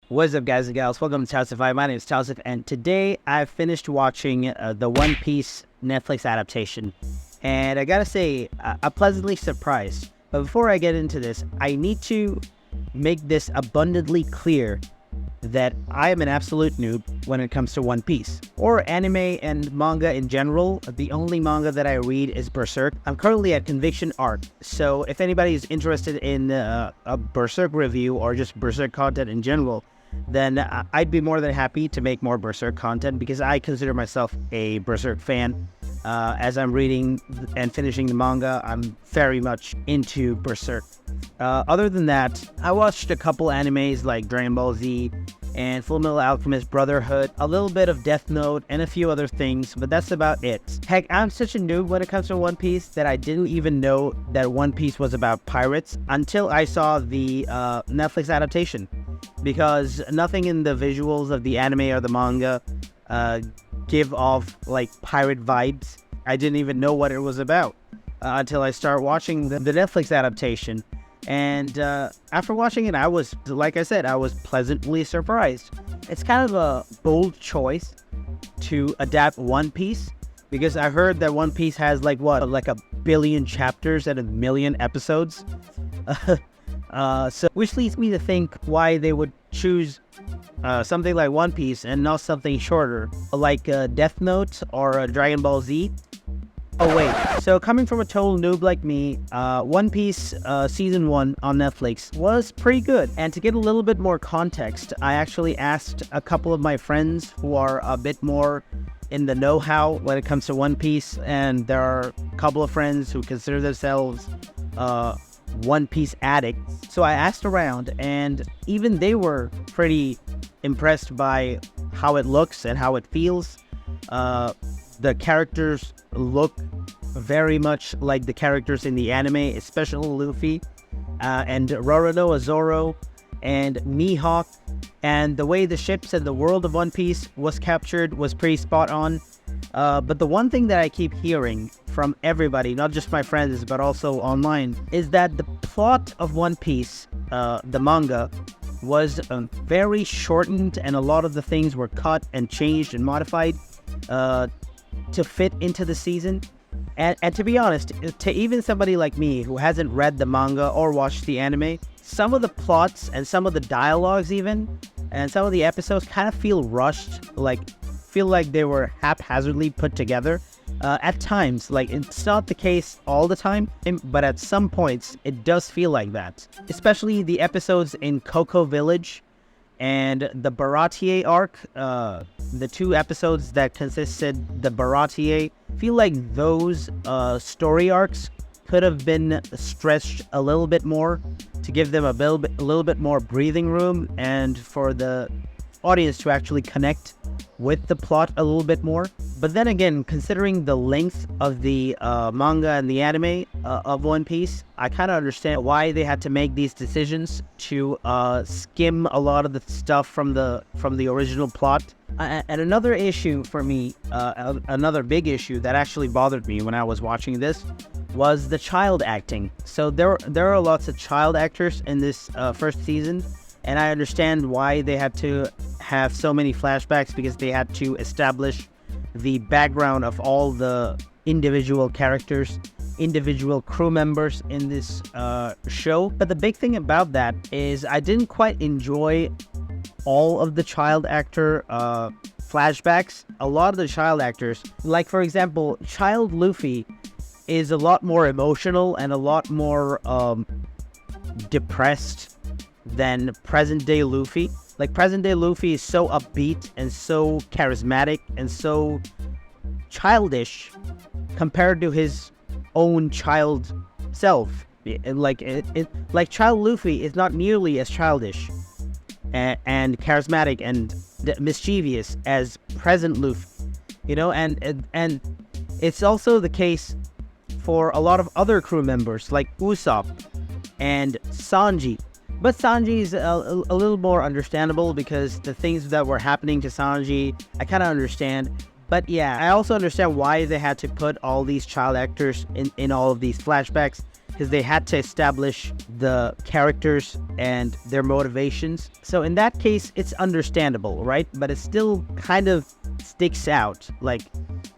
What's up, guys and gals? Welcome to Tausify. My name is Tausif, and today I've finished watching the One Piece Netflix adaptation. And I gotta say, I'm pleasantly surprised. But before I get into this, I need to make this abundantly clear that I am an absolute noob when it comes to One Piece, or anime and manga in general. The only manga that I read is Berserk. I'm currently at Conviction Arc, so if anybody is interested in a Berserk review or just Berserk content in general, then I'd be more than happy to make more Berserk content because I consider myself a Berserk fan. As I'm reading and finishing the manga, I'm very much into Berserk. Other than that, I watched a couple animes like Dragon Ball Z and Fullmetal Alchemist Brotherhood, a little bit of Death Note, and a few other things, but that's about it. Heck, I'm such a noob when it comes to One Piece that I didn't even know that One Piece was about pirates until I saw the Netflix adaptation, because nothing in the visuals of the anime or the manga give off like pirate vibes. I didn't even know what it was about until I start watching the Netflix adaptation. And after watching it, I was, like I said, I was pleasantly surprised. It's kind of a bold choice to adapt One Piece, because I heard that One Piece has like a billion chapters and a million episodes. So which leads me to think why they would choose something like One Piece and not something shorter, like Death Note or Dragon Ball Z. Oh wait, so coming from a total noob like me, One Piece Season 1 on Netflix was pretty good. And to get a little bit more context, I actually asked a couple of my friends who are a bit more in the know-how when it comes to One Piece, and there are a couple of friends who consider themselves One Piece addicts. So I asked around, and even they were pretty impressed by how it looks and how it feels. The characters look very much like the characters in the anime, especially Luffy and Roronoa Zoro and Mihawk, and the way the ships and the world of One Piece was captured was pretty spot on. But the one thing that I keep hearing from everybody, not just my friends but also online, is that the plot of One Piece, the manga, was very shortened, and a lot of the things were cut and changed and modified to fit into the season. And to be honest, to even somebody like me who hasn't read the manga or watched the anime, some of the plots and some of the dialogues even, and some of the episodes kind of feel rushed, feel like they were haphazardly put together at times. Like, it's not the case all the time, but at some points it does feel like that, especially the episodes in Cocoa Village and the Baratier arc. The two episodes that consisted the Baratier, feel like those story arcs could have been stretched a little bit more to give them a little bit more breathing room, and for the audience to actually connect with the plot a little bit more. But then again, considering the length of the manga and the anime of One Piece, I kind of understand why they had to make these decisions to skim a lot of the stuff from the original plot. And another issue for me, another big issue that actually bothered me when I was watching this, was the child acting. So there are lots of child actors in this first season, and I understand why they had to have so many flashbacks, because they had to establish the background of all the individual characters, individual crew members in this show. But the big thing about that is I didn't quite enjoy all of the child actor flashbacks. A lot of the child actors, like for example, child Luffy is a lot more emotional and a lot more depressed than present day Luffy. Like, present day Luffy is so upbeat and so charismatic and so childish compared to his own child self. Like child Luffy is not nearly as childish and charismatic and mischievous as present Luffy, you know. And it's also the case for a lot of other crew members like Usopp and Sanji. But Sanji is a little more understandable, because the things that were happening to Sanji, I kind of understand. But yeah, I also understand why they had to put all these child actors in all of these flashbacks. because they had to establish the characters and their motivations. So in that case, it's understandable, right? But it still kind of sticks out, like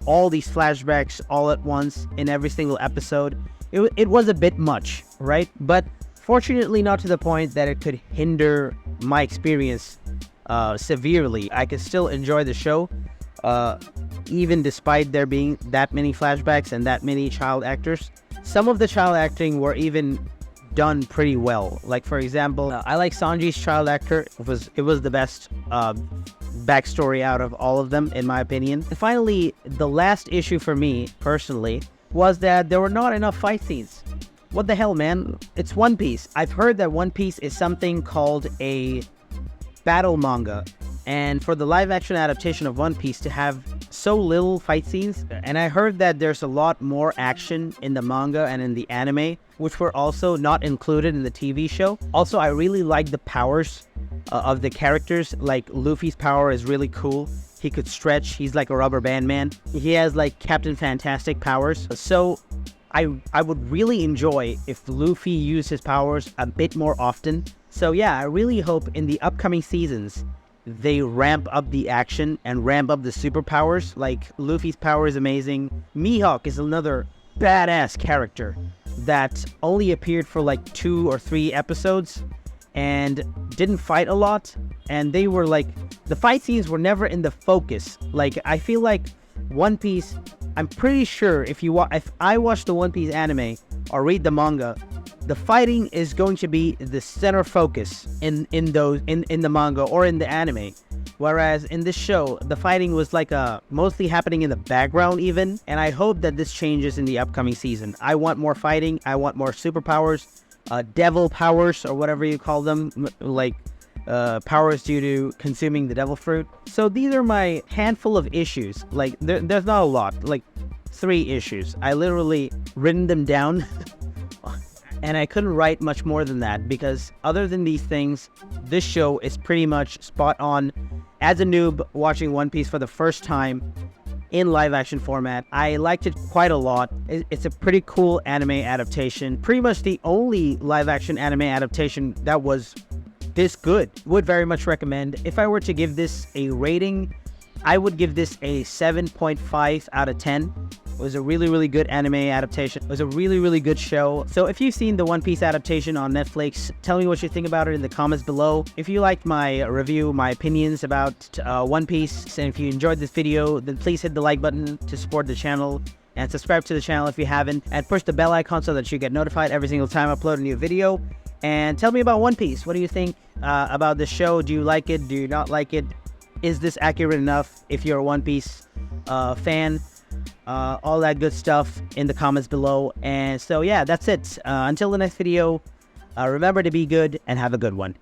all these flashbacks all at once in every single episode. It was a bit much, right? But fortunately not to the point that it could hinder my experience severely. I could still enjoy the show, even despite there being that many flashbacks and that many child actors. Some of the child acting were even done pretty well. Like, for example, I like Sanji's child actor. It was the best backstory out of all of them, in my opinion. And finally, the last issue for me, personally, was that there were not enough fight scenes. What the hell, man? It's One Piece. I've heard that One Piece is something called a battle manga. And for the live-action adaptation of One Piece to have so little fight scenes, and I heard that there's a lot more action in the manga and in the anime, which were also not included in the TV show. Also, I really like the powers of the characters. Like, Luffy's power is really cool. He could stretch. He's like a rubber band man. He has like Captain Fantastic powers. So I would really enjoy if Luffy used his powers a bit more often. So yeah, I really hope in the upcoming seasons they ramp up the action and ramp up the superpowers. Like, Luffy's power is amazing. Mihawk is another badass character that only appeared for like 2 or 3 episodes and didn't fight a lot. And they were like, the fight scenes were never in the focus. Like, I feel like One Piece, I'm pretty sure if I watch the One Piece anime or read the manga, the fighting is going to be the center focus in the manga or in the anime. Whereas in this show, the fighting was like mostly happening in the background even. And I hope that this changes in the upcoming season. I want more fighting. I want more superpowers, devil powers, or whatever you call them, like powers due to consuming the devil fruit. So these are my handful of issues. Like, there's not a lot, like 3 issues. I literally written them down. And I couldn't write much more than that, because other than these things, this show is pretty much spot on. As a noob watching One Piece for the first time in live action format, I liked it quite a lot. It's a pretty cool anime adaptation. Pretty much the only live action anime adaptation that was this good. Would very much recommend. If I were to give this a rating, I would give this a 7.5 out of 10. It was a really, really good anime adaptation. It was a really, really good show. So if you've seen the One Piece adaptation on Netflix, tell me what you think about it in the comments below. If you liked my review, my opinions about One Piece, and if you enjoyed this video, then please hit the like button to support the channel, and subscribe to the channel if you haven't, and push the bell icon so that you get notified every single time I upload a new video. And tell me about One Piece. What do you think about the show? Do you like it? Do you not like it? Is this accurate enough if you're a One Piece fan? All that good stuff in the comments below. And so yeah, that's it. Until the next video, remember to be good and have a good one.